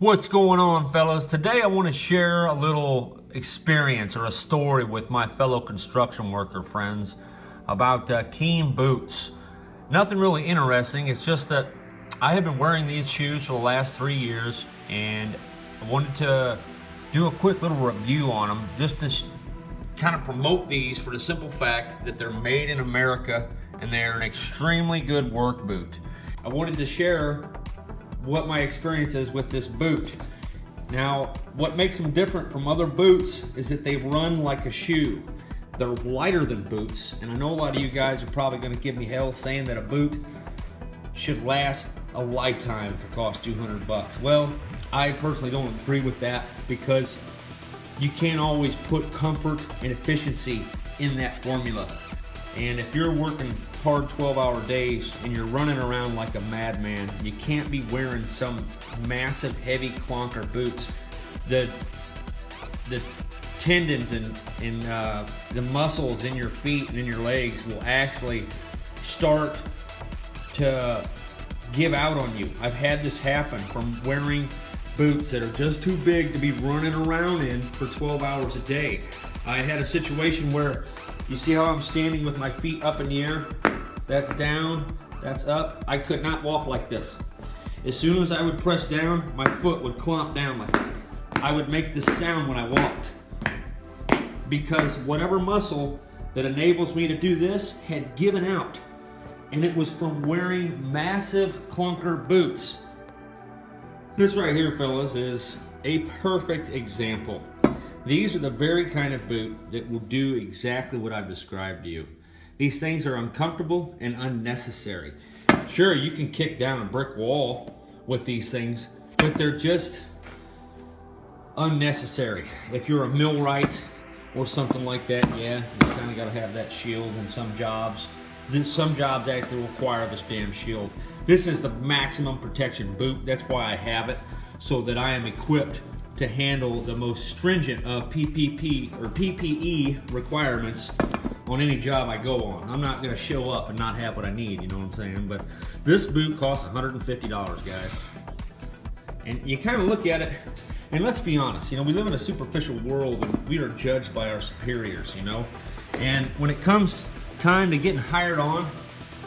What's going on, fellas? Today I want to share a little experience or a story with my fellow construction worker friends about KEEN boots. Nothing really interesting, it's just that I have been wearing these shoes for the last 3 years and I wanted to do a quick little review on them just to kind of promote these for the simple fact that they're made in America and they're an extremely good work boot. I wanted to share what my experience is with this boot. Now, what makes them different from other boots is that they run like a shoe. They're lighter than boots, and I know a lot of you guys are probably gonna give me hell saying that a boot should last a lifetime if it costs 200 bucks. Well, I personally don't agree with that because you can't always put comfort and efficiency in that formula. And if you're working hard 12-hour days and you're running around like a madman, you can't be wearing some massive heavy clunker boots. The tendons and the muscles in your feet and in your legs will actually start to give out on you. I've had this happen from wearing boots that are just too big to be running around in for 12 hours a day. I had a situation where, you see how I'm standing with my feet up in the air? That's down, that's up. I could not walk like this. As soon as I would press down, my foot would clomp down like that. I would make this sound when I walked. Because whatever muscle that enables me to do this had given out. And it was from wearing massive clunker boots. This right here, fellas, is a perfect example. These are the very kind of boot that will do exactly what I've described to you. These things are uncomfortable and unnecessary. Sure, you can kick down a brick wall with these things, but they're just unnecessary. If you're a millwright or something like that, yeah, you kind of got to have that shield in some jobs. Some jobs actually require this damn shield. This is the maximum protection boot. That's why I have it, so that I am equipped to handle the most stringent of PPE requirements on any job I go on. I'm not gonna show up and not have what I need, you know what I'm saying? But this boot costs $150, guys. And you kind of look at it, and let's be honest, you know, we live in a superficial world and we are judged by our superiors, you know? And when it comes time to getting hired on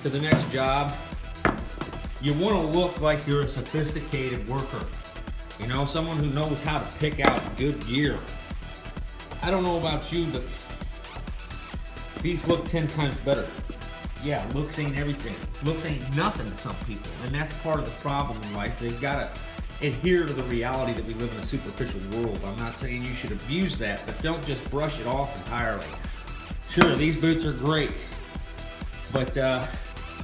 to the next job, you wanna look like you're a sophisticated worker. You know, someone who knows how to pick out good gear. I don't know about you, but these look 10 times better. Yeah, looks ain't everything. Looks ain't nothing to some people, and that's part of the problem in life. They've got to adhere to the reality that we live in a superficial world. I'm not saying you should abuse that, but don't just brush it off entirely. Sure, these boots are great, but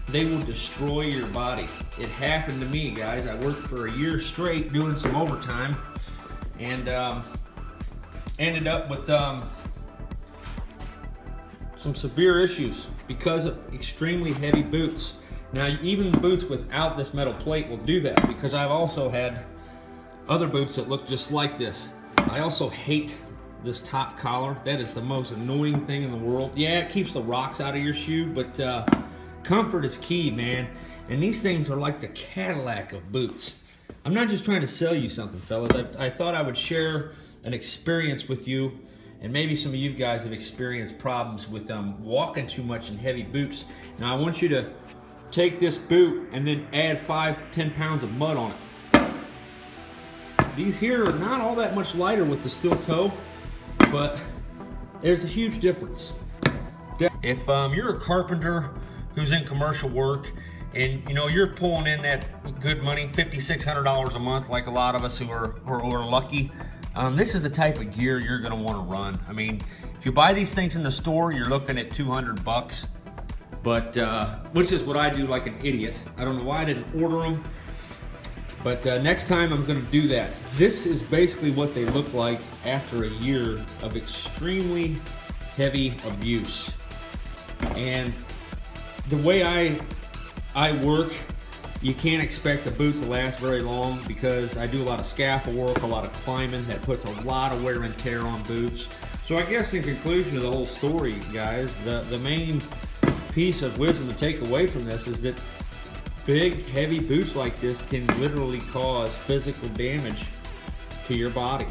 they will destroy your body. It happened to me, guys. I worked for a year straight doing some overtime and ended up with some severe issues because of extremely heavy boots. Now, even boots without this metal plate will do that, because I've also had other boots that look just like this. I also hate this top collar. That is the most annoying thing in the world. Yeah, it keeps the rocks out of your shoe, but comfort is key, man. And these things are like the Cadillac of boots. I'm not just trying to sell you something, fellas. I thought I would share an experience with you, and maybe some of you guys have experienced problems with walking too much in heavy boots. Now I want you to take this boot and then add 5-10 pounds of mud on it. These here are not all that much lighter with the steel toe, but there's a huge difference. If you're a carpenter who's in commercial work and you know you're pulling in that good money, $5,600 a month, like a lot of us who are lucky, this is the type of gear you're going to want to run. I mean, if you buy these things in the store, you're looking at 200 bucks, but which is what I do like an idiot. I don't know why I didn't order them, but next time I'm going to do that. This is basically what they look like after a year of extremely heavy abuse. And the way I work, you can't expect a boot to last very long because I do a lot of scaffold work, a lot of climbing that puts a lot of wear and tear on boots. So I guess in conclusion of the whole story, guys, the main piece of wisdom to take away from this is that big, heavy boots like this can literally cause physical damage to your body.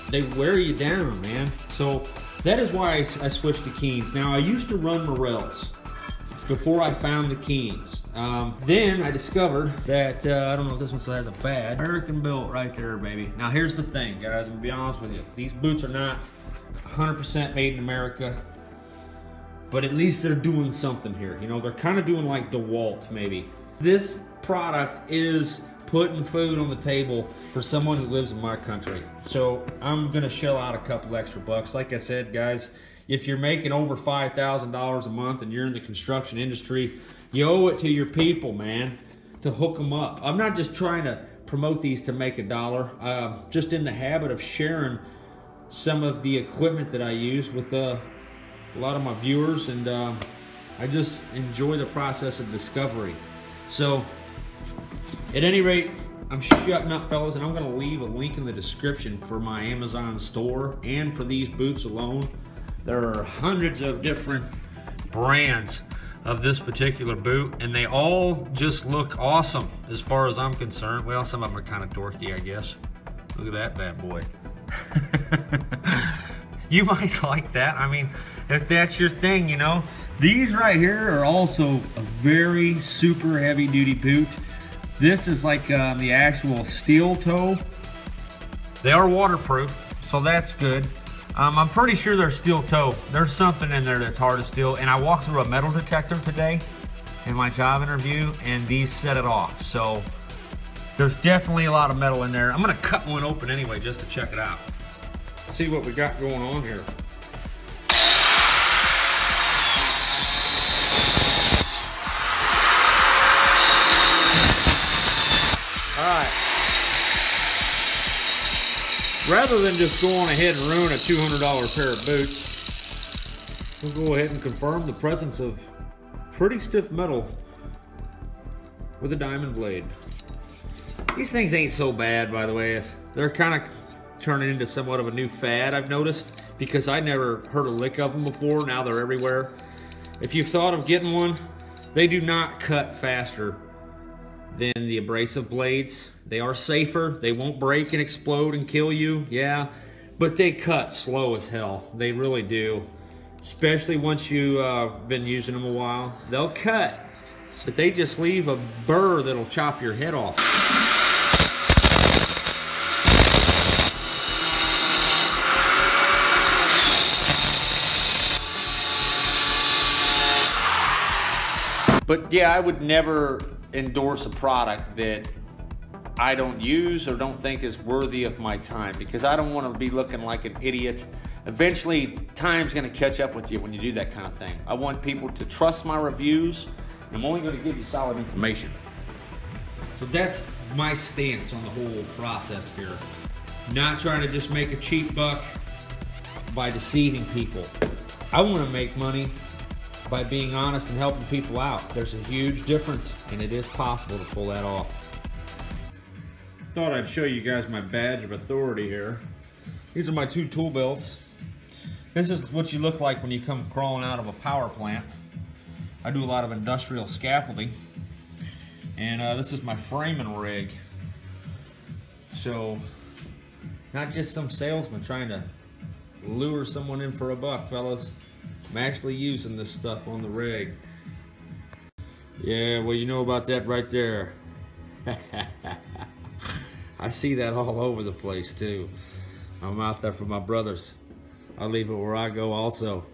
They wear you down, man. So that is why I switched to Keens. Now, I used to run Morels before I found the Keens. Then I discovered that, I don't know if this one still has a badge. American built right there, baby. Now here's the thing, guys, I'm gonna be honest with you. These boots are not 100% made in America, but at least they're doing something here. You know, they're kind of doing like DeWalt, maybe. This product is putting food on the table for someone who lives in my country. So I'm gonna shell out a couple extra bucks. Like I said, guys, if you're making over $5,000 a month and you're in the construction industry, you owe it to your people, man, to hook them up. I'm not just trying to promote these to make a dollar. Just in the habit of sharing some of the equipment that I use with a lot of my viewers, and I just enjoy the process of discovery. So at any rate, I'm shutting up, fellas, and I'm gonna leave a link in the description for my Amazon store and for these boots alone. There are hundreds of different brands of this particular boot, and they all just look awesome as far as I'm concerned. Well, some of them are kind of dorky, I guess. Look at that bad boy. You might like that. I mean, if that's your thing, you know. These right here are also a very super heavy duty boot. This is like the actual steel toe. They are waterproof, so that's good. I'm pretty sure they're steel toe. There's something in there that's hard to steal, and I walked through a metal detector today in my job interview, and these set it off. So there's definitely a lot of metal in there. I'm gonna cut one open anyway just to check it out. Let's see what we got going on here. All right. Rather than just go on ahead and ruin a $200 pair of boots, we'll go ahead and confirm the presence of pretty stiff metal with a diamond blade. These things ain't so bad, by the way. They're kind of turning into somewhat of a new fad, I've noticed, because I never heard a lick of them before. Now they're everywhere. If you've thought of getting one, they do not cut faster than the abrasive blades. They are safer. They won't break and explode and kill you, yeah, but they cut slow as hell. They really do, especially once you've been using them a while. They'll cut, but they just leave a burr that'll chop your head off. But yeah, I would never endorse a product that I don't use or don't think is worthy of my time, because I don't want to be looking like an idiot. Eventually, time's going to catch up with you when you do that kind of thing. I want people to trust my reviews, and I'm only going to give you solid information. So that's my stance on the whole process here. Not trying to just make a cheap buck by deceiving people. I want to make money by being honest and helping people out. There's a huge difference, and it is possible to pull that off. Thought I'd show you guys my badge of authority here. These are my two tool belts. This is what you look like when you come crawling out of a power plant. I do a lot of industrial scaffolding, and this is my framing rig. So, not just some salesman trying to lure someone in for a buck, fellas. I'm actually using this stuff on the rig. Yeah, well, you know about that right there. I see that all over the place too. I'm out there for my brothers. I leave it where I go also.